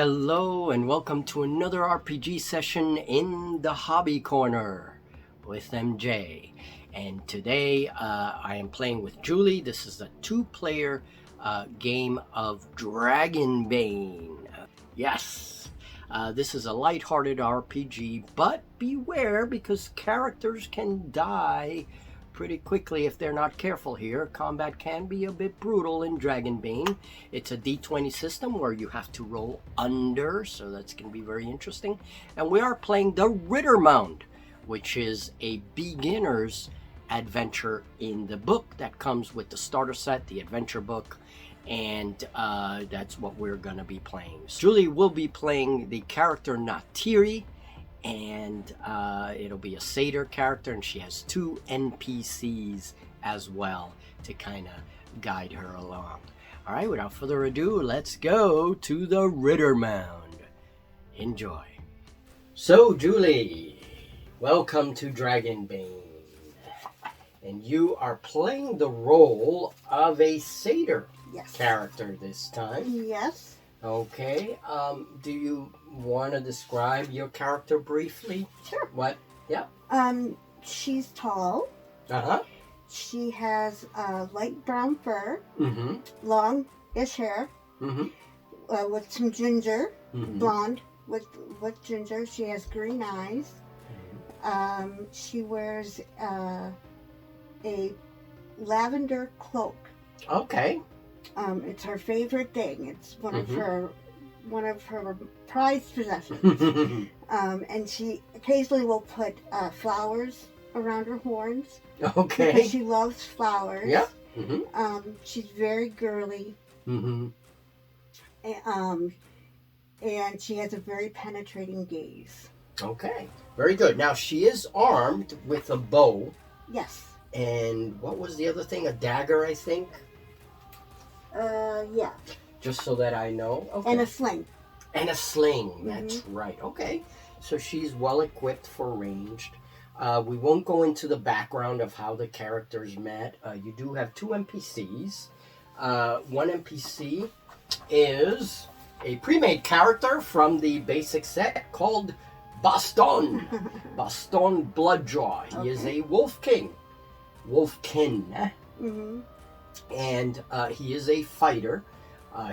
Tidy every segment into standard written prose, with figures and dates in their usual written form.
Hello and welcome to another RPG session in the Hobby Corner with MJ. And today I am playing with Julie. This is a two-player game of Dragonbane. Yes, this is a lighthearted RPG, but beware because characters can die pretty quickly if they're not careful here. Combat can be a bit brutal in Dragonbane. It's a D20 system where you have to roll under, so that's going to be very interesting. And we are playing The Riddermound, which is a beginner's adventure in the book that comes with the starter set, the adventure book, and that's what we're going to be playing. So Julie will be playing the character Natiri, and it'll be a satyr character, and she has two NPCs as well to kind of guide her along. All right, without further ado, let's go to the Riddermound. Enjoy. So, Julie, welcome to Dragonbane. And you are playing the role of a satyr character this time. Yes. Okay. Do you want to describe your character briefly? Sure. What? Yeah. She's tall. Uh-huh. She has light brown fur, Mm-hmm. long-ish hair, Mm-hmm. with some ginger, Mm-hmm. blonde with ginger. She has green eyes. She wears a lavender cloak. Okay. It's her favorite thing. It's one Mm-hmm. of her prized possessions. And she occasionally will put flowers around her horns. Okay. Because she loves flowers. Yeah. Mm-hmm. She's very girly. Mm-hmm. And she has a very penetrating gaze. Okay. Very good. Now, she is armed with a bow. Yes. And what was the other thing? A dagger, I think? Yeah. Just so that I know. Okay. And a sling. And a sling. Mm-hmm. That's right. Okay. So she's well equipped for ranged. We won't go into the background of how the characters met. You do have two NPCs. One NPC is a pre-made character from the basic set called Baston. Baston Bloodjaw. He is a wolf king. Wolfkin. Mm-hmm. And he is a fighter.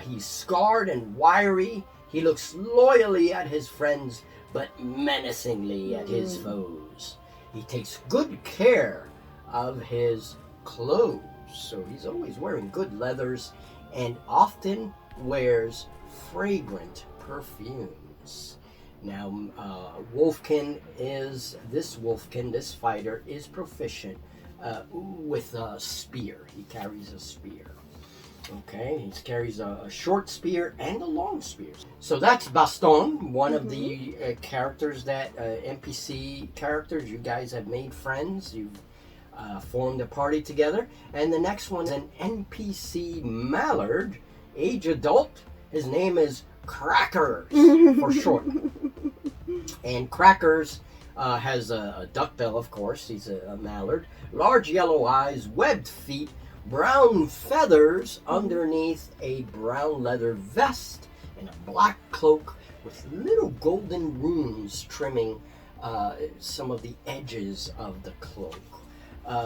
He's scarred and wiry. He looks loyally at his friends, but menacingly at his foes. He takes good care of his clothes, so he's always wearing good leathers and often wears fragrant perfumes. Now, this fighter is proficient with a spear. He carries a spear. Okay, he carries a short spear and a long spear. So that's Baston, one of the characters that, NPC characters. You guys have made friends. You've formed a party together. And the next one is an NPC mallard, age adult. His name is Crackers for short. And Crackers has a duckbill, of course. He's a mallard. Large yellow eyes, webbed feet, brown feathers underneath a brown leather vest, and a black cloak with little golden runes trimming some of the edges of the cloak.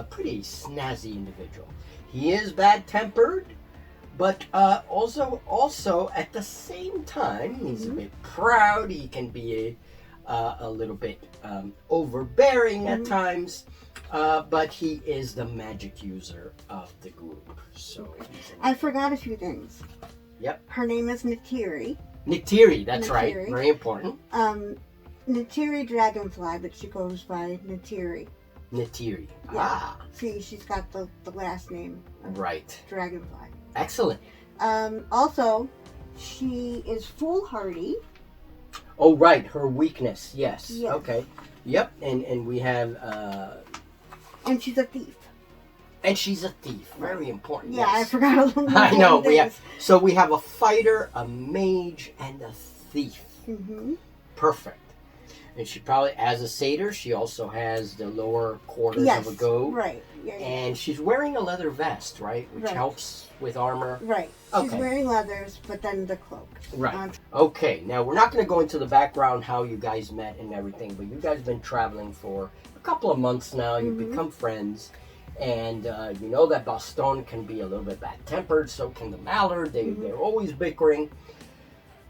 Pretty snazzy individual. He is bad-tempered, but also at the same time, he's a bit proud. He can be a little bit overbearing at times, but he is the magic user of the group. So I forgot a few things. Yep. Her name is Natiri. Natiri, that's Natiri. right. Very important. Natiri Dragonfly, but she goes by Natiri. Natiri. Yeah. Ah. See, she's got the last name. Right. Dragonfly. Excellent. Also, she is foolhardy. Oh, right. Her weakness. Yes. Yes. Okay. Yep. And we have... And she's a thief. And she's a thief. Very important. Yeah, yes. I forgot a little bit. I know. We have a fighter, a mage, and a thief. Mm-hmm. Perfect. And she probably, as a satyr, she also has the lower quarters Yes, of a goat. right. Yeah, yeah. And she's wearing a leather vest, right? Which Right. helps with armor. Right. She's Okay. wearing leathers, but then the cloak. Right. Okay, now we're not going to go into the background, how you guys met and everything, but you guys have been traveling for a couple of months now. You've become friends. And you know that Baston can be a little bit bad-tempered, so can the Mallard. They're always bickering.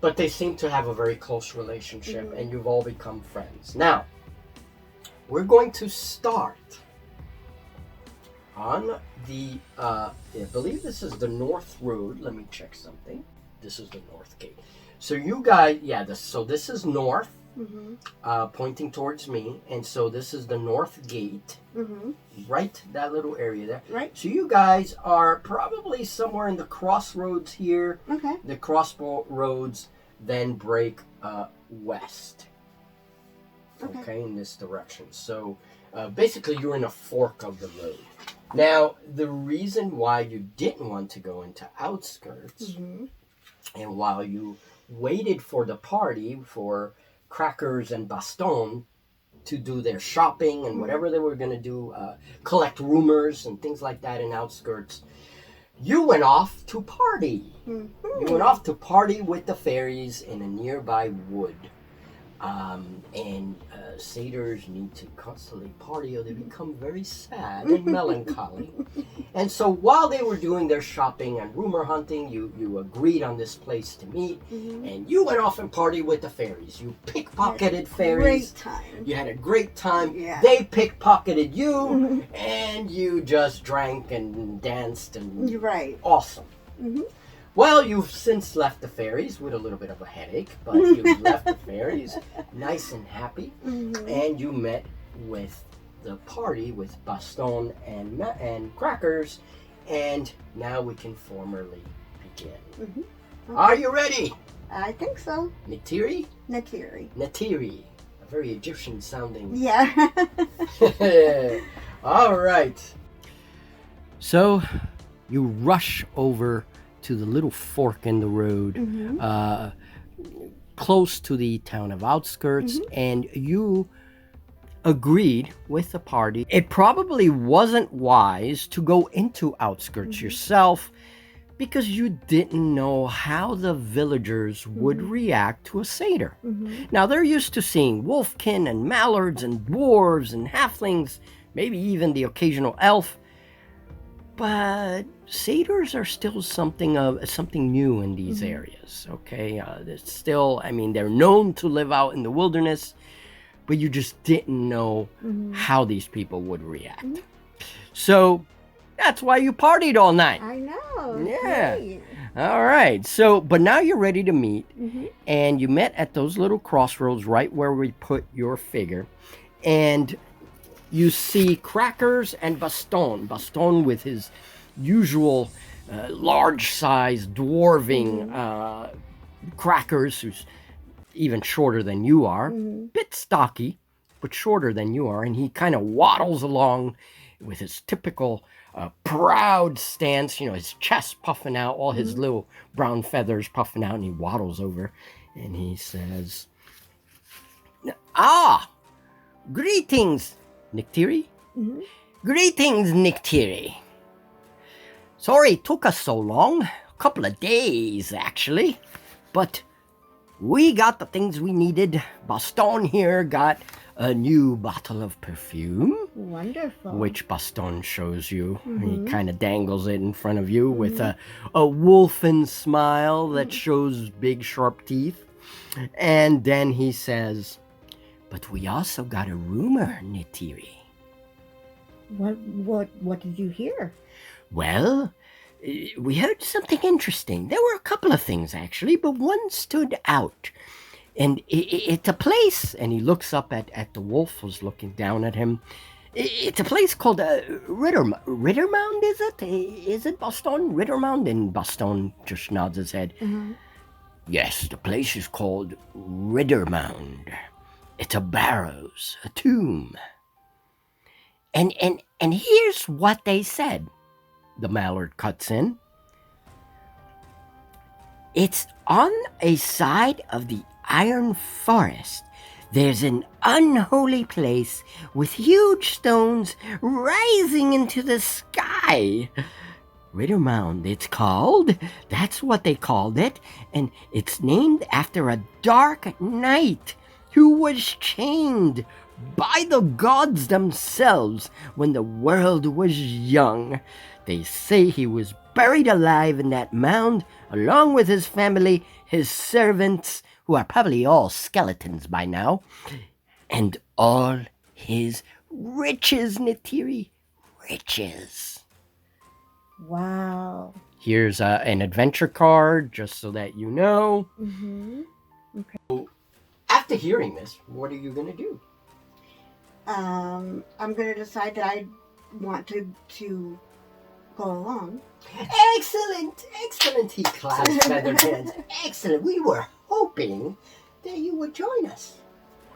But they seem to have a very close relationship, and you've all become friends. Now, we're going to start on the, I believe this is the North Road. Let me check something. This is the North Gate. So you guys, so this is North, pointing towards me. And so this is the North Gate, right? That little area there. Right. So you guys are probably somewhere in the crossroads here. Okay. The crossroads then break west. Okay, in this direction. So basically you're in a fork of the road. Now, the reason why you didn't want to go into outskirts, and while you waited for the party, for Crackers and Baston to do their shopping and whatever they were going to do, collect rumors and things like that in outskirts, you went off to party. You went off to party with the fairies in a nearby wood. And satyrs need to constantly party or they become very sad and melancholy. And so while they were doing their shopping and rumor hunting, you agreed on this place to meet, and you went off and partied with the fairies. You pickpocketed fairies. Great time. You had a great time. Yeah. They pickpocketed you, and you just drank and danced and You're right. awesome. Well, you've since left the fairies with a little bit of a headache, but you've left the fairies nice and happy, and you met with the party with Baston and Crackers, and now we can formally begin. Okay. Are you ready? I think so. Natiri? Natiri. Natiri. A very Egyptian sounding. Yeah. All right. So you rush over to the little fork in the road, close to the town of outskirts, and you agreed with the party. It probably wasn't wise to go into outskirts yourself because you didn't know how the villagers would react to a satyr. Now, they're used to seeing wolfkin and mallards and dwarves and halflings, maybe even the occasional elf. But satyrs are still something new in these areas, okay? It's still, I mean, they're known to live out in the wilderness, but you just didn't know how these people would react. So that's why you partied all night. I know. Yeah. Great. All right. So, but now you're ready to meet, and you met at those little crossroads right where we put your figure, and you see Crackers and Baston. Baston with his usual large-sized dwarving Crackers, who's even shorter than you are. Bit stocky, but shorter than you are. And he kind of waddles along with his typical proud stance, you know, his chest puffing out, all his little brown feathers puffing out, and he waddles over and he says, greetings, Nictiri. Greetings, Nictiri. Sorry it took us so long. A couple of days, actually. But we got the things we needed. Baston here got a new bottle of perfume. Wonderful. Which Baston shows you. He kind of dangles it in front of you with a wolfen smile that shows big sharp teeth. And then he says, but we also got a rumor, Nictiri. What did you hear? Well, we heard something interesting. There were a couple of things, actually, but one stood out. And it's a place, and he looks up at the wolf who's looking down at him. It's a place called Riddermound, is it? Is it Baston? Riddermound? And Baston just nods his head. Yes, the place is called Riddermound. It's a barrows, a tomb. And here's what they said. The mallard cuts in. It's on a side of the iron forest there's an unholy place with huge stones rising into the sky. Riddermound, it's called. That's what they called it. And it's named after a dark knight who was chained by the gods themselves when the world was young. They say he was buried alive in that mound along with his family, his servants, who are probably all skeletons by now, and all his riches, Neytiri. Riches. Wow. Here's an adventure card, just so that you know. Mm-hmm. After hearing this, what are you going to do? I'm going to decide that I want to go along. Excellent, excellent, he claps feathered hands. Excellent. We were hoping that you would join us.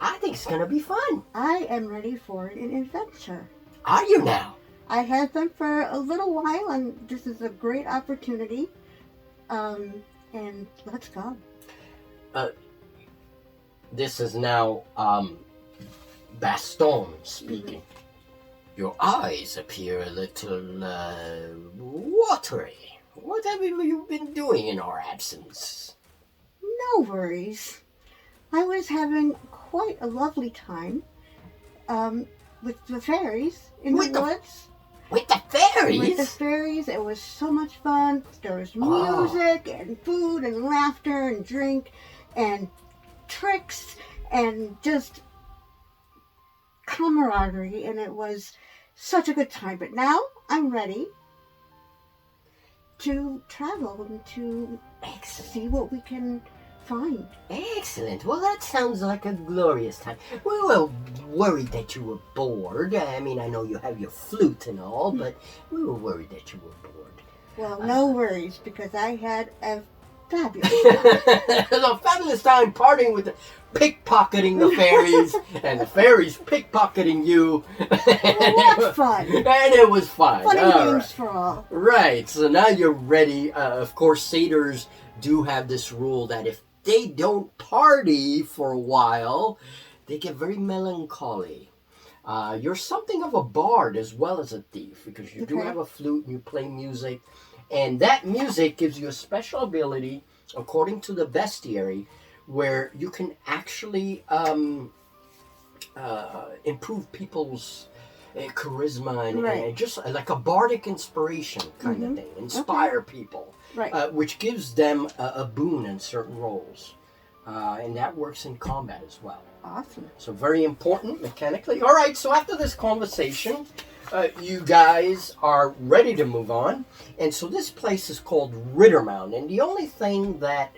I think it's going to be fun. I am ready for an adventure. Are you now? I have been for a little while, and this is a great opportunity. And let's go. This is now Baston speaking. Your eyes appear a little watery. What have you been doing in our absence? No worries. I was having quite a lovely time with the fairies in the woods. With the fairies? With the fairies, it was so much fun. There was music and food and laughter and drink and tricks and just camaraderie, and it was such a good time. But now I'm ready to travel and to see what we can find. Excellent. Well, that sounds like a glorious time. We were worried that you were bored. I mean, I know you have your flute and all, but we were worried that you were bored. Well, no worries, because I had a fabulous time. A fabulous time partying with the pickpocketing the fairies and the fairies pickpocketing you. What fun! And it was fun. Fun and games right. for all. Right, so now you're ready. Of course, satyrs do have this rule that if they don't party for a while, they get very melancholy. You're something of a bard as well as a thief, because you do have a flute and you play music. And that music gives you a special ability, according to the bestiary, where you can actually improve people's charisma and just like a bardic inspiration kind of thing. Inspire people, which gives them a boon in certain roles. And that works in combat as well. Awesome. So very important mechanically. All right, so after this conversation, you guys are ready to move on. And so this place is called Riddermound. And the only thing that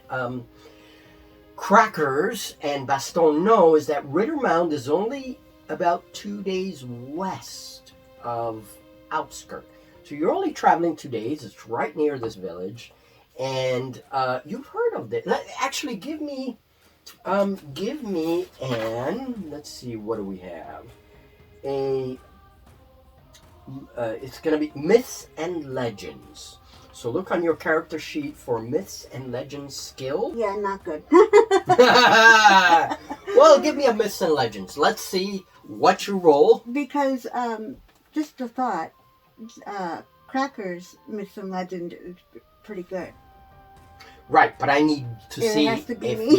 Crackers and Baston know is that Riddermound is only about 2 days west of Outskirt. So you're only traveling 2 days. It's right near this village. And you've heard of this. Actually, give me an, let's see, what do we have? It's going to be Myths and Legends. So look on your character sheet for Myths and Legends skill. Yeah, not good. Well, give me a Myths and Legends. Let's see what you roll. Because, just a thought, Crackers Myths and Legend is pretty good. Right, but I need to see if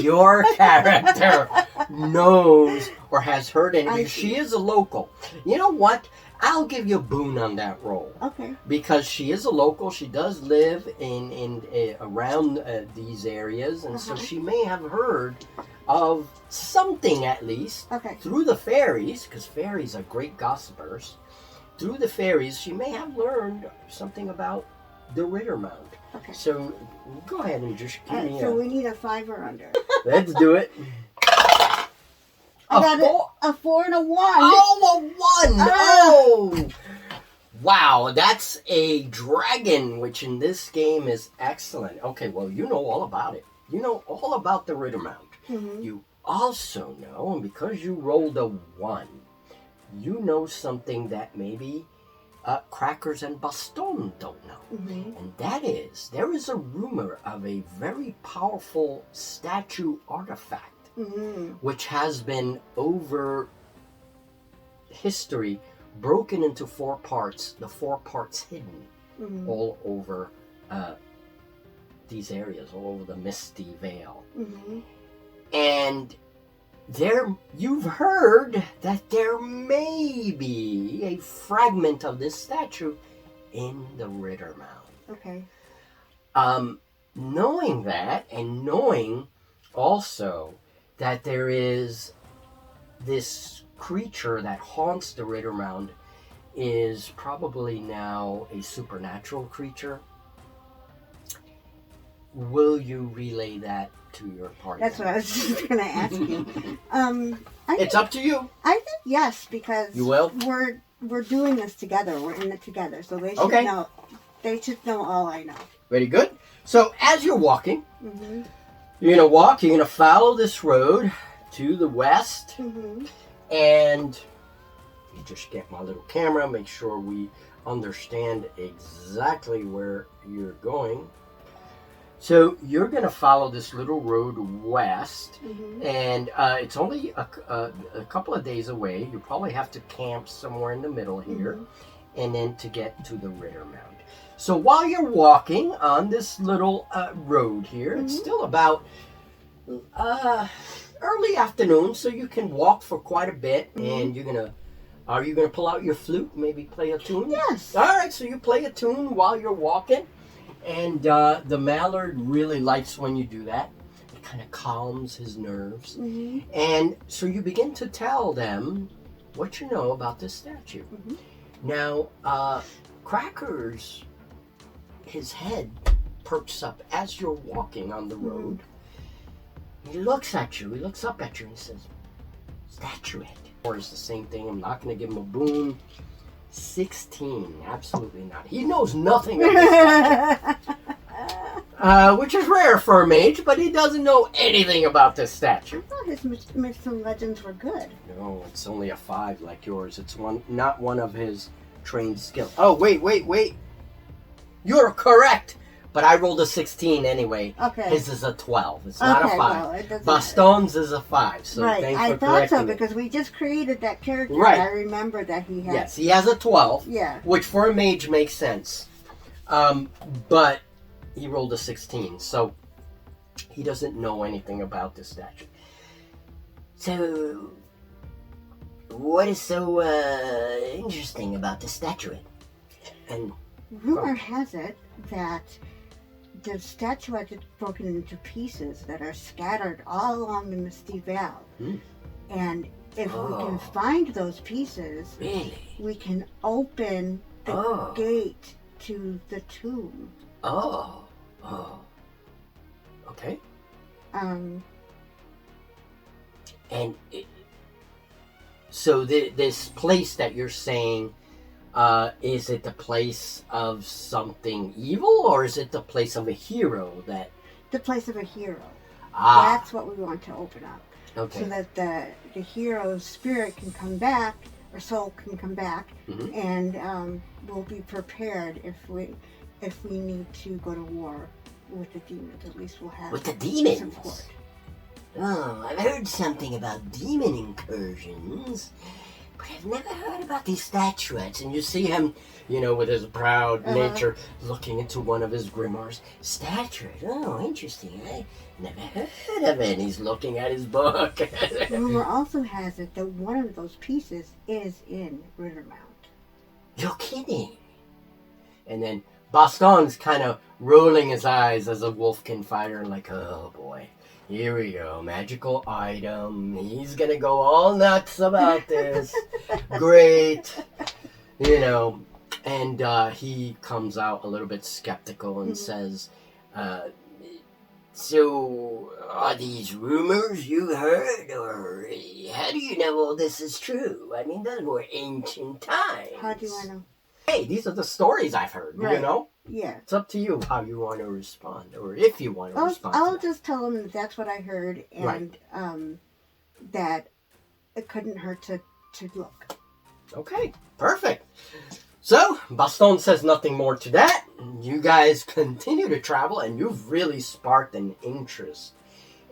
your character knows or has heard any. She is a local. You know what? I'll give you a boon on that roll. Okay. Because she is a local. She does live in around these areas, and so she may have heard of something at least through the fairies, because fairies are great gossipers. Through the fairies, she may have learned something about the Riddermound. Okay. So go ahead and just give me so we need a 5 or under. Let's do it. I got a 4 and a 1. Oh, a 1! Oh! Wow, that's a dragon, which in this game is excellent. Okay, well, you know all about it. You know all about the Riddermound. Mm-hmm. You also know, and because you rolled a 1, you know something that maybe Crackers and Baston don't know. Mm-hmm. And that is, there is a rumor of a very powerful statue artifact which has been over history broken into 4 parts, the 4 parts hidden all over these areas, all over the Misty Vale. And you've heard that there may be a fragment of this statue in the Riddermound. Okay. Knowing that, and knowing also that there is this creature that haunts the Riddermound, is probably now a supernatural creature. Will you relay that to your party? That's what I was just going to ask you. It's up to you. I think yes, because you will? We're doing this together. We're in it together, so they should know. They should know all I know. Very good. So as you're walking, you're gonna walk. You're gonna follow this road to the west, and you just get my little camera. Make sure we understand exactly where you're going. So you're going to follow this little road west, and it's only a couple of days away. You probably have to camp somewhere in the middle here, and then to get to the Riddermound. So while you're walking on this little road here, it's still about early afternoon, so you can walk for quite a bit, and are you gonna pull out your flute, maybe play a tune? Yes. All right, so you play a tune while you're walking. And the mallard really likes when you do that. It kind of calms his nerves. And so you begin to tell them what you know about this statue. Now, Crackers, his head perks up as you're walking on the road. He looks at you, he looks up at you and says, "Statuette." Or it's the same thing, I'm not going to give him a boon. 16, absolutely not. He knows nothing of this statue, which is rare for a mage, but he doesn't know anything about this statue. I thought his myths and legends were good. No, it's only a 5 like yours. It's not one of his trained skills. Oh, wait. You're correct, but I rolled a 16 anyway. Okay. His is a 12. It's not a 5. Well, Baston's is a 5, so right. thanks for I thought so, it. because we just created that character. Right. I remember that he had... Yes, he has a 12. Yeah. Which for a mage makes sense. But he rolled a 16, so he doesn't know anything about this statue. So, what is so interesting about this statuette? And rumor has it that the statuette is broken into pieces that are scattered all along the Misty Vale. And if we can find those pieces, we can open the gate to the tomb. Okay. So this place that you're saying, is it the place of something evil, or is it the place of a hero that... The place of a hero. That's what we want to open up. Okay. So that the hero's spirit can come back, or soul can come back, and we'll be prepared if we need to go to war with the demons. At least we'll have... With the demons? Support. Oh, I've heard something about demon incursions, but I've never heard about these statuettes. And you see him, with his proud nature, looking into one of his grimoires. Statuette? Oh, interesting. I never heard of it. And he's looking at his book. Rumor also has it that one of those pieces is in Riddermound. You're kidding. And then Baston's kind of rolling his eyes as a wolfkin fighter, like, oh boy. Here we go, magical item. He's gonna go all nuts about this. Great. And he comes out a little bit skeptical and says, so are these rumors you heard, or how do you know all this is true? I mean, those were ancient times. How do I know? Hey, these are the stories I've heard, right. Yeah. It's up to you how you want to respond, or if you want to respond. I'll just tell them that that's what I heard, and that it couldn't hurt to look. Okay, perfect. So, Baston says nothing more to that. You guys continue to travel, and you've really sparked an interest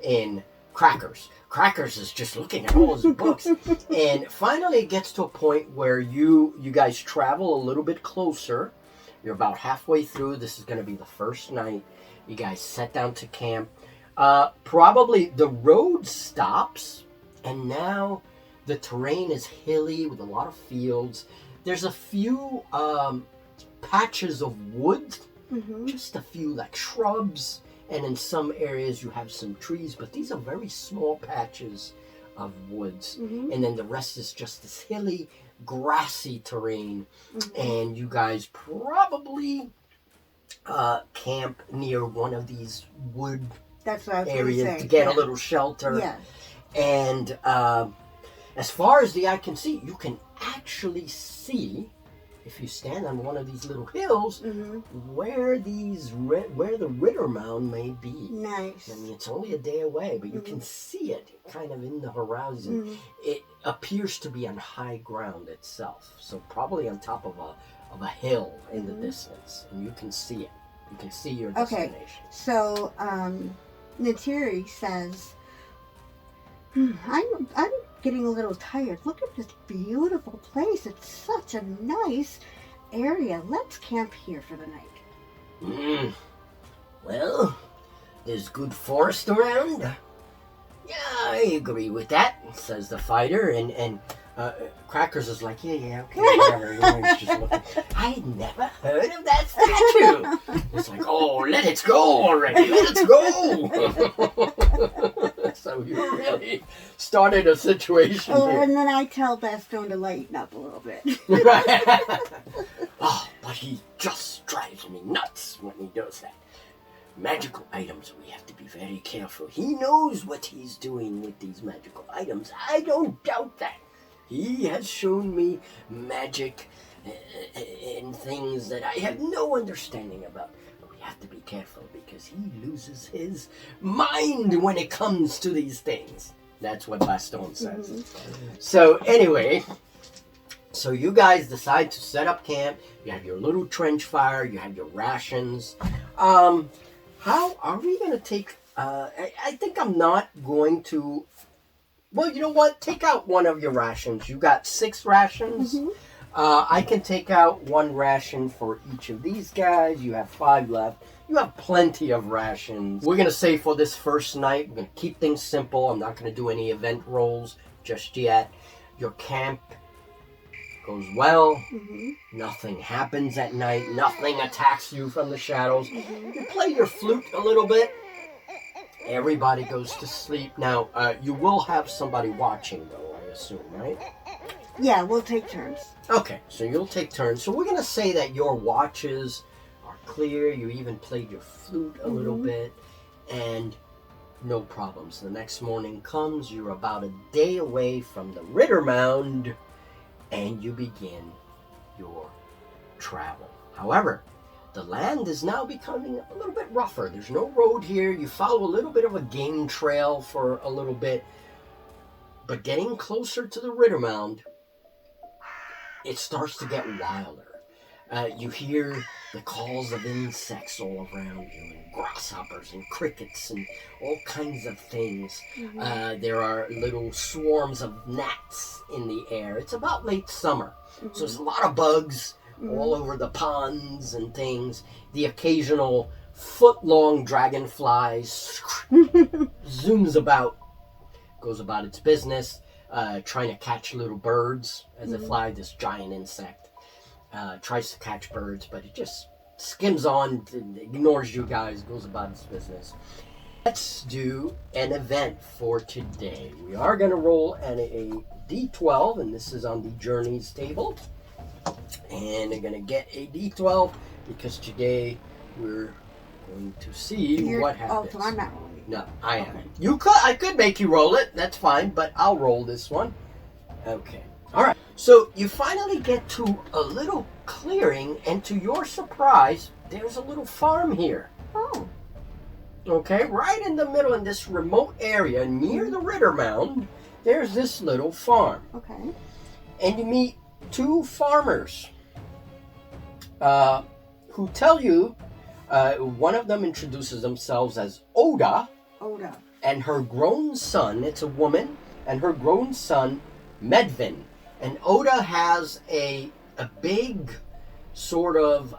in Crackers. Crackers is just looking at all his books. And finally it gets to a point where you guys travel a little bit closer. You're about halfway through. This is going to be the first night. You guys set down to camp. Probably the road stops, and now the terrain is hilly with a lot of fields. There's a few patches of wood, just a few like shrubs, and in some areas you have some trees, but these are very small patches of woods. And then the rest is just this hilly, grassy terrain. And you guys probably camp near one of these wood areas to get a little shelter. Yeah. And as far as the eye can see, you can actually see, if you stand on one of these little hills, where the Riddermound may be. Nice. I mean, it's only a day away, but you can see it kind of in the horizon. It appears to be on high ground itself, so probably on top of a hill in the distance, and you can see it. You can see your destination. Okay, so Natiri says, I'm getting a little tired. Look at this beautiful place. It's such a nice area. Let's camp here for the night. Well, there's good forest around. Yeah, I agree with that, says the fighter. And Crackers is like, yeah, okay, whatever. He's just looking. I had never heard of that statue. It's like, oh, let it go already. Let it go. So you really started a situation here. And then I tell Bastone to lighten up a little bit. Oh, but he just drives me nuts when he does that. Magical items, we have to be very careful. He knows what he's doing with these magical items. I don't doubt that. He has shown me magic and things that I have no understanding about. But we have to be careful because he loses his mind when it comes to these things. That's what Bastone says. So anyway, so you guys decide to set up camp. You have your little trench fire. You have your rations. How are we going to take... I think I'm not going to... Well, you know what? Take out one of your rations. You got 6 rations. I can take out 1 ration for each of these guys. You have 5 left. You have plenty of rations. We're going to say for this first night, we're going to keep things simple. I'm not going to do any event rolls just yet. Your camp goes well. Nothing happens at night. Nothing attacks you from the shadows. You play your flute a little bit. Everybody goes to sleep. Now, you will have somebody watching, though, I assume, right? Yeah, we'll take turns. Okay, so you'll take turns. So we're going to say that your watches are clear. You even played your flute a little bit, and no problems. The next morning comes. You're about a day away from the Riddermound, and you begin your travel. However, the land is now becoming a little bit rougher. There's no road here. You follow a little bit of a game trail for a little bit. But getting closer to the Riddermound, it starts to get wilder. You hear the calls of insects all around you, and grasshoppers and crickets and all kinds of things. There are little swarms of gnats in the air. It's about late summer, so there's a lot of bugs all over the ponds and things. The occasional foot-long dragonfly zooms about, goes about its business, trying to catch little birds as it flies. This giant insect tries to catch birds, but it just skims on, ignores you guys, goes about its business. Let's do an event for today. We are going to roll a D12, and this is on the journeys table. And I'm going to get a D12 because today we're going to see what happens. Oh, so I'm not rolling. No, I am. I could make you roll it. That's fine, but I'll roll this one. Okay. All right. So you finally get to a little clearing, and to your surprise, there's a little farm here. Oh. Okay, right in the middle in this remote area near the Riddermound, there's this little farm. Okay. And you meet 2 farmers who tell you, one of them introduces themselves as Oda. Oda. and her grown son, it's a woman, and her grown son, Medvin. And Oda has a big sort of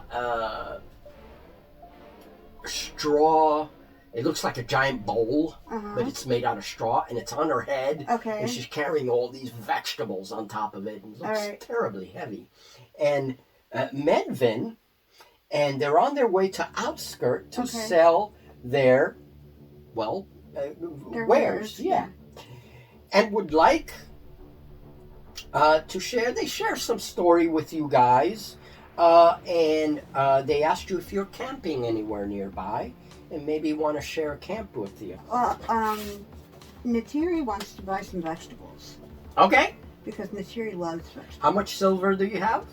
straw. It looks like a giant bowl, but it's made out of straw, and it's on her head. Okay. And she's carrying all these vegetables on top of it. And it looks terribly heavy. And Medvin, and they're on their way to Outskirt to sell their, Their wares. Yeah. And would like to share. They share some story with you guys. And they asked you if you're camping anywhere nearby and maybe want to share a camp with you. Well, Natiri wants to buy some vegetables. Okay. Because Natiri loves vegetables. How much silver do you have?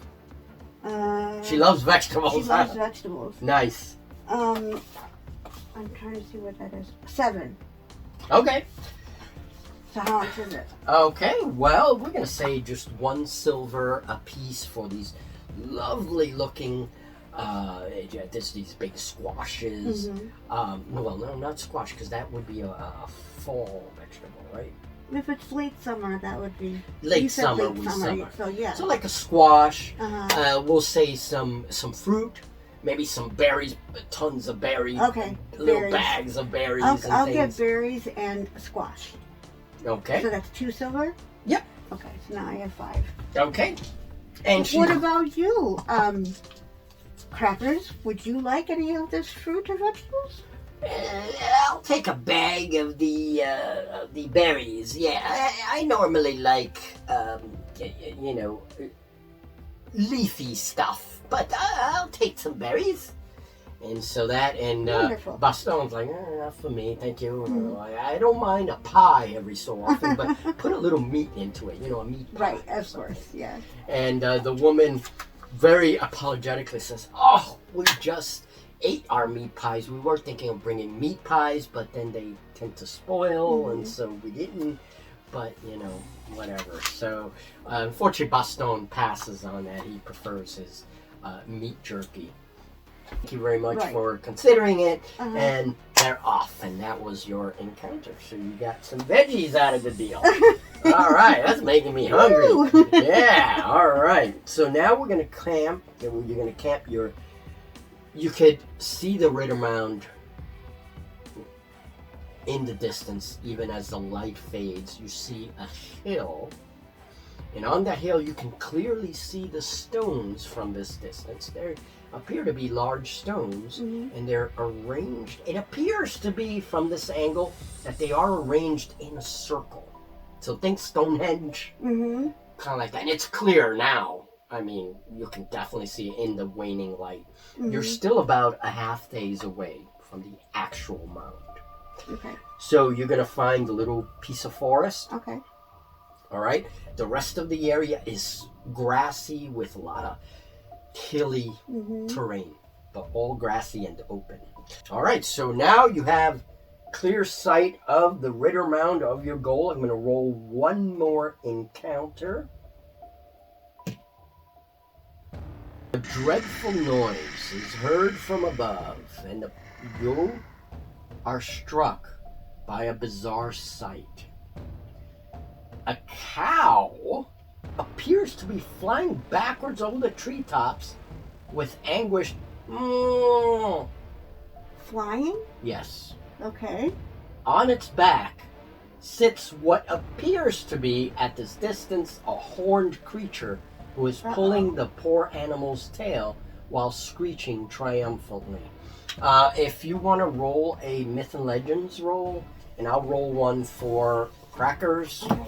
She loves vegetables. She loves vegetables. Nice. I'm trying to see what that is. 7. Okay. So how much is it? Okay, well, we're going to say just 1 silver a piece for these lovely looking, there's these big squashes. Well, no, not squash, because that would be a fall vegetable, right? If it's late summer, that would be late summer. So yeah. So like a squash. We'll say some fruit, maybe some berries, tons of berries. Okay. Little berries. bags of berries. I'll get berries and squash. Okay. So that's 2 silver. Yep. Okay. So now I have 5. Okay. And what about you, Crackers? Would you like any of this fruit or vegetables? I'll take a bag of the berries. Yeah, I normally like, leafy stuff, but I'll take some berries. And so that, and Baston's like, not for me, thank you. I don't mind a pie every so often, but put a little meat into it, a meat pie. Right, of course, yeah. And the woman very apologetically says, oh, we just ate our meat pies. We were thinking of bringing meat pies, but then they tend to spoil, and so we didn't. But, whatever. So, unfortunately, Baston passes on that. He prefers his meat jerky. Thank you very much for considering it, and they're off, and that was your encounter. So you got some veggies out of the deal. All right, that's making me hungry. Yeah, all right. So now we're going to camp. You're going to camp you could see the Riddermound in the distance, even as the light fades. You see a hill, and on that hill you can clearly see the stones from this distance. They appear to be large stones, and they're arranged. It appears to be, from this angle, that they are arranged in a circle. So think Stonehenge, kind of like that. And it's clear now. I mean, you can definitely see it in the waning light. You're still about a half days away from the actual mound. Okay. So you're going to find a little piece of forest. Okay. All right. The rest of the area is grassy with a lot of hilly terrain, but all grassy and open. All right. So now you have clear sight of the Riddermound, of your goal. I'm going to roll one more encounter. A dreadful noise is heard from above, and you are struck by a bizarre sight. A cow appears to be flying backwards over the treetops with anguished Flying? Yes. Okay. On its back sits what appears to be, at this distance, a horned creature who is pulling the poor animal's tail while screeching triumphantly. If you want to roll a Myth and Legends roll, and I'll roll one for Crackers. Okay.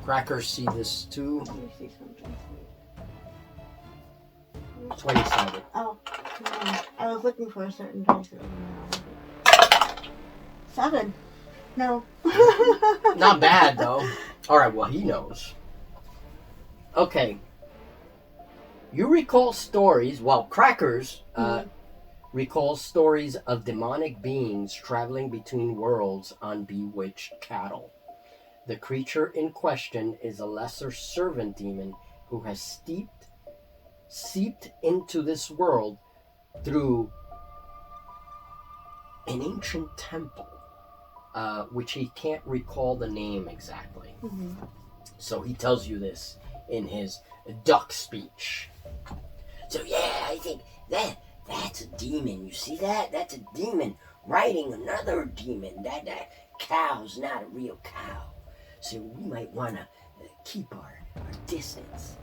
Crackers see this too. Let me see something. 27. Oh, no. I was looking for a certain dice. 7. No. Not bad though. Alright, well he knows. Okay. You recall stories, Crackers recalls stories of demonic beings traveling between worlds on bewitched cattle. The creature in question is a lesser servant demon who has seeped into this world through an ancient temple which he can't recall the name exactly. Mm-hmm. So he tells you this in his duck speech. So yeah, I think that's a demon. You see that? That's a demon riding another demon. That cow's not a real cow. So we might want to keep our distance.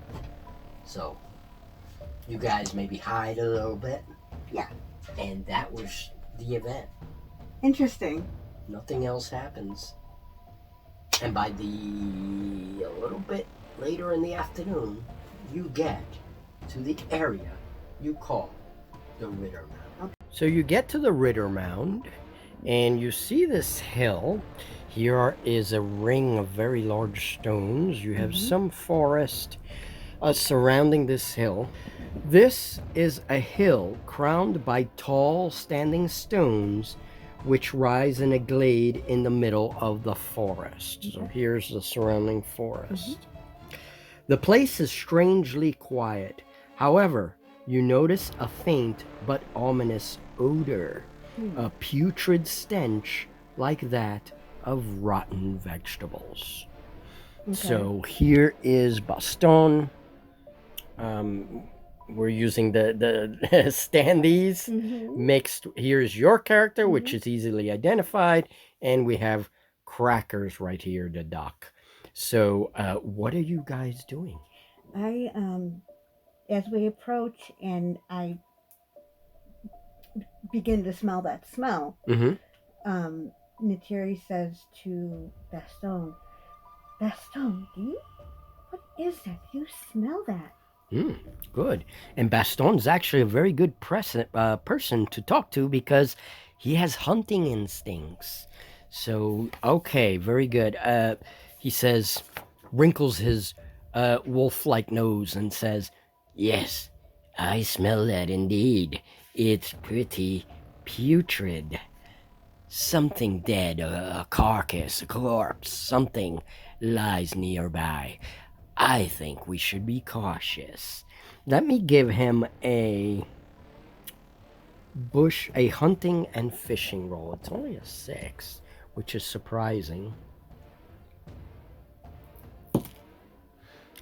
So you guys maybe hide a little bit. Yeah. And that was the event. Interesting. Nothing else happens. And by a little bit later in the afternoon, you get to the area you call the Riddermound. Okay. So you get to the Riddermound, and you see this hill. Here is a ring of very large stones. You have some forest surrounding this hill. This is a hill crowned by tall standing stones which rise in a glade in the middle of the forest. So here's the surrounding forest. The place is strangely quiet. However, you notice a faint but ominous odor, a putrid stench like that of rotten vegetables. So here is Baston. We're using the standees mixed. Here's your character, which is easily identified, and we have Crackers right here, the duck. So what are you guys doing? I as we approach and I begin to smell that smell, Nateri says to Baston, Baston, what is that? Do you smell that? Good. And Baston's actually a very good person to talk to because he has hunting instincts. So, okay, very good. He says, wrinkles his wolf-like nose and says, yes, I smell that indeed. It's pretty putrid. Something dead, a carcass, a corpse, something lies nearby. I think we should be cautious. Let me give him a hunting and fishing roll. It's only a 6, which is surprising.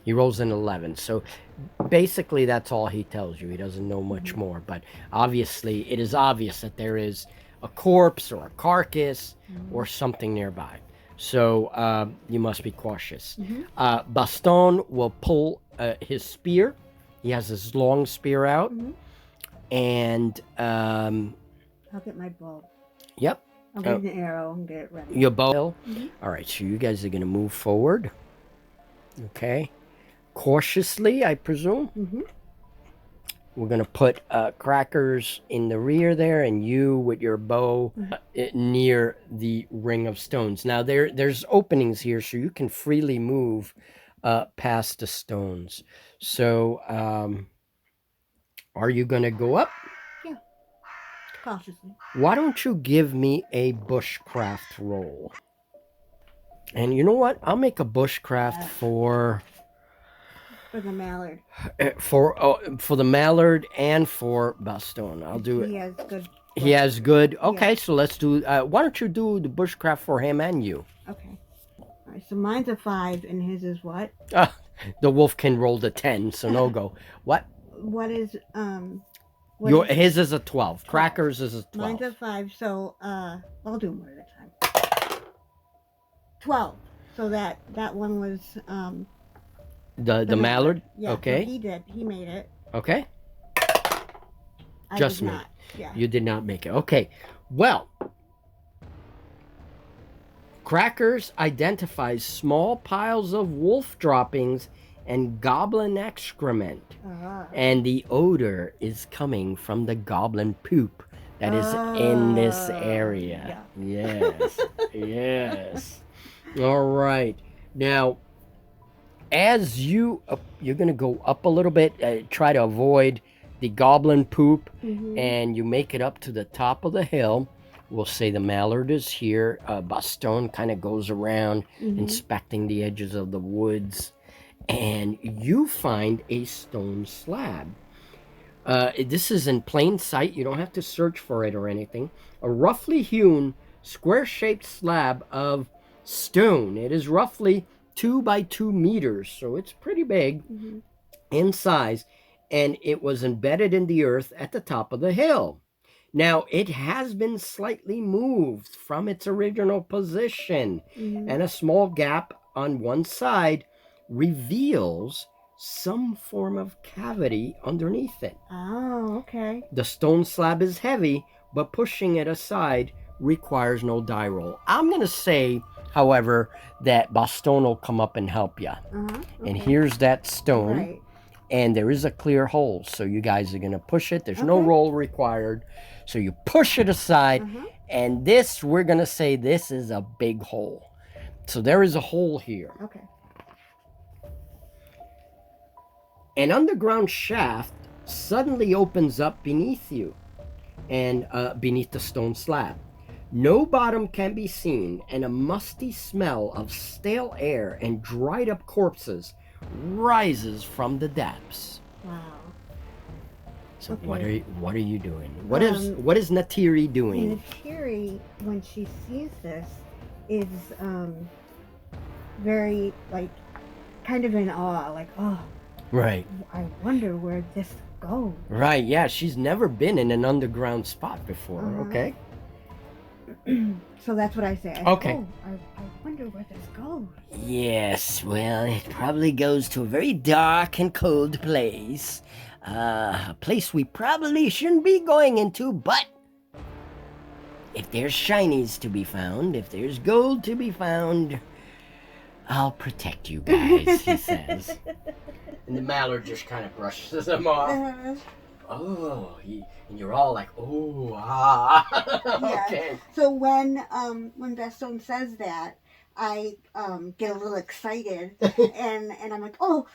He rolls an 11. So basically that's all he tells you. He doesn't know much more. But obviously, it is obvious that there is a corpse or a carcass or something nearby. So you must be cautious. Baston will pull his spear. He has his long spear out. And I'll get my bow. Yep. I'll get an arrow and get it ready. Your bow. All right, so you guys are going to move forward. Okay. Cautiously, I presume. We're going to put Crackers in the rear there and you with your bow near the ring of stones. Now, there's openings here, so you can freely move past the stones. So, are you going to go up? Yeah, cautiously. Why don't you give me a bushcraft roll? And you know what? I'll make a bushcraft for the mallard. For the mallard and for Baston. I'll do it. He has good. He has good. Okay, so let's do. Why don't you do the bushcraft for him and you? Okay. All right. So mine's a 5, and his is what? The wolfkin rolled a 10, so no go. What? What is His is a 12. Crackers is a 12. Mine's a 5, so I'll do more at a time. 12. So that one was the mallard. Yeah. Okay. So he did. He made it. Okay. I Just did me. not. Yeah. You did not make it. Okay. Well, Crackers identifies small piles of wolf droppings and goblin excrement. And the odor is coming from the goblin poop that is in this area. Yeah. Yes. Yes. All right. Now, as you're going to go up a little bit, try to avoid the goblin poop, and you make it up to the top of the hill. We'll say the mallard is here. Baston kind of goes around inspecting the edges of the woods, and you find a stone slab. This is in plain sight. You don't have to search for it or anything. A roughly hewn square-shaped slab of stone. It is roughly 2 by 2 meters, so it's pretty big in size, and it was embedded in the earth at the top of the hill. Now, it has been slightly moved from its original position, and a small gap on one side reveals some form of cavity underneath it. Oh, okay. The stone slab is heavy, but pushing it aside requires no die roll. I'm going to say, however, that Bastone will come up and help you. Okay. And here's that stone. Right. And there is a clear hole, so you guys are going to push it. There's no roll required. So you push it aside, and this, we're going to say this is a big hole. So there is a hole here. Okay. An underground shaft suddenly opens up beneath you and beneath the stone slab. No bottom can be seen, and a musty smell of stale air and dried up corpses rises from the depths. Wow. So what are you doing? What is Natiri doing? Natiri, when she sees this, is very kind of in awe, oh. Right. I wonder where this goes. Right, yeah, she's never been in an underground spot before, okay? So that's what I say. Okay. I wonder where this goes. Yes, well, it probably goes to a very dark and cold place. A place we probably shouldn't be going into, but if there's shinies to be found, if there's gold to be found, I'll protect you guys, he says. And the mallard just kind of brushes them off. Oh, and you're all like, oh, ah. Yeah. Okay. So when Bastone says that, I get a little excited, and I'm like, oh,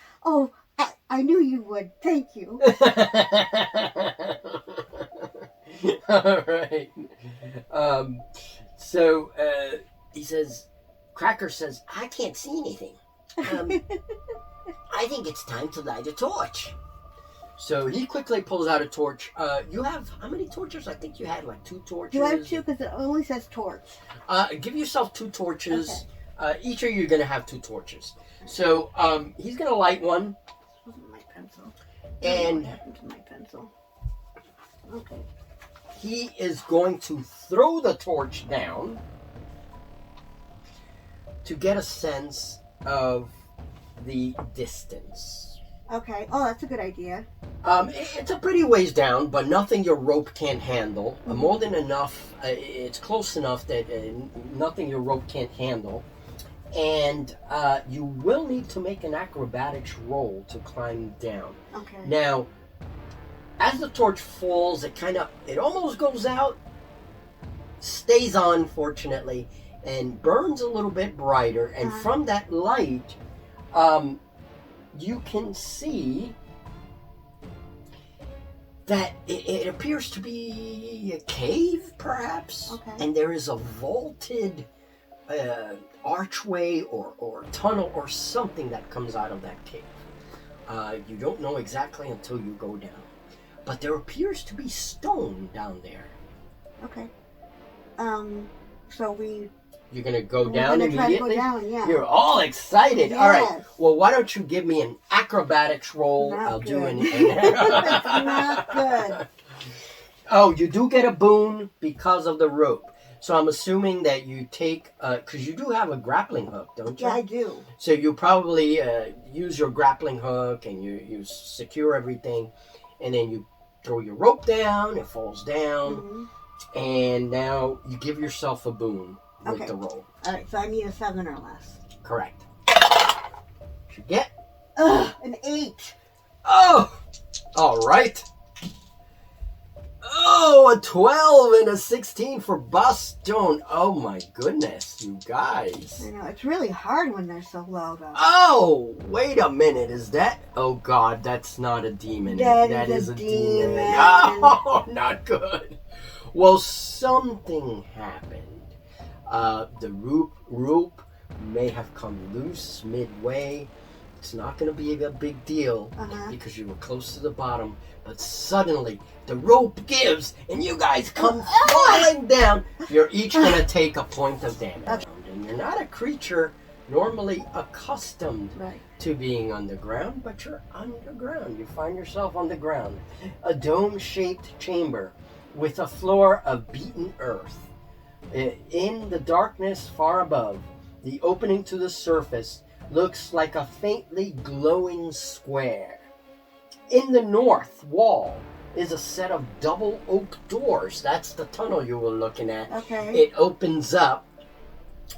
I knew you would. Thank you. All right. So he says, Cracker says, I can't see anything. I think it's time to light a torch. So he quickly pulls out a torch. You have how many torches? I think you had 2 torches. Do I have 2? Because it only says torch. Give yourself 2 torches. Okay. Each of you are going to have 2 torches. So he's going to light one. This wasn't my pencil. And what happened to my pencil? Okay. He is going to throw the torch down to get a sense of the distance. Okay. Oh, that's a good idea. It's a pretty ways down, but nothing your rope can't handle. More than enough. It's close enough that nothing your rope can't handle. And you will need to make an acrobatics roll to climb down. Okay. Now, as the torch falls, it almost goes out, stays on, fortunately, and burns a little bit brighter. And from that light, you can see that it appears to be a cave, perhaps. Okay. And there is a vaulted archway or tunnel or something that comes out of that cave. You don't know exactly until you go down. But there appears to be stone down there. Okay. So you're going to go down immediately? Try to go down, yeah. You're all excited. Yes. All right. Well, why don't you give me an acrobatics roll? Not do good. anything. That's not good. Oh, you do get a boon because of the rope. So I'm assuming that you take, because you do have a grappling hook, don't you? Yeah, I do. So you probably use your grappling hook and you secure everything. And then you throw your rope down, it falls down. And now you give yourself a boon with the roll. All right, so I need a 7 or less. Correct. What you get? An 8. Oh! All right. Oh, a 12 and a 16 for Bastone. Oh my goodness, you guys. I know, it's really hard when they're so low, though. Oh, wait a minute, is that? Oh God, that's not a demon. That is a demon. Oh, not good. Well, something happened. The rope may have come loose midway, It's not going to be a big deal because you were close to the bottom. But suddenly, the rope gives, and you guys come falling down. You're each going to take a point of damage. And you're not a creature normally accustomed to being underground, but you're underground. You find yourself on the ground. A dome-shaped chamber with a floor of beaten earth. In the darkness far above, the opening to the surface looks like a faintly glowing square. In the north wall is a set of double oak doors. That's the tunnel you were looking at. Okay. It opens up,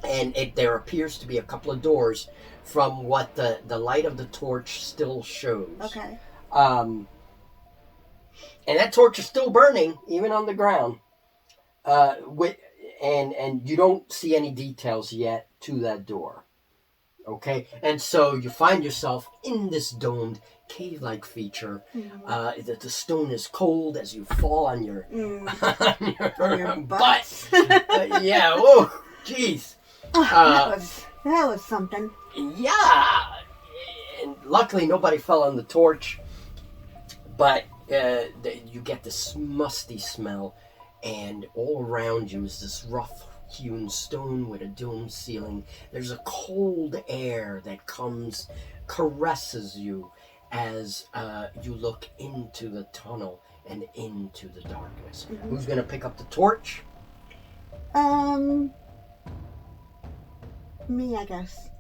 and there appears to be a couple of doors from what the light of the torch still shows. Okay. And that torch is still burning, even on the ground. And you don't see any details yet to that door. Okay? And so you find yourself in this domed cave-like feature. The stone is cold as you fall on your, on your butt. Yeah, oh, jeez. That was something. Yeah. And luckily nobody fell on the torch. But you get this musty smell. And all around you is this rough-hewn stone with a dome ceiling. There's a cold air that caresses you as you look into the tunnel and into the darkness. Who's going to pick up the torch? Me, I guess.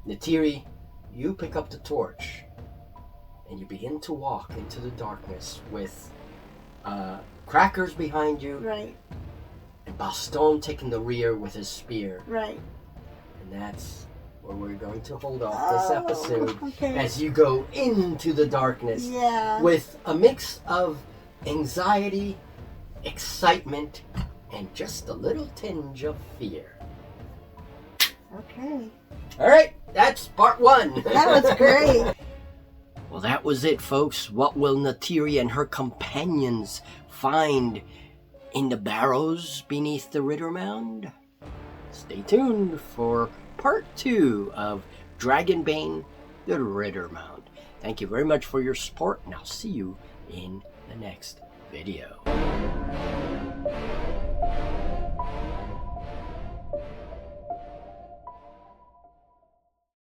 Neytiri, you pick up the torch. And you begin to walk into the darkness with... Crackers behind you. Right. And Baston taking the rear with his spear. Right. And that's where we're going to hold off this episode. Okay. As you go into the darkness. Yeah. With a mix of anxiety, excitement, and just a little tinge of fear. Okay. All right. That's part 1. That was great. Well, that was it, folks. What will Neytiri and her companions find in the barrows beneath the Riddermound? Stay tuned for part 2 of Dragonbane, the Riddermound. Thank you very much for your support, and I'll see you in the next video.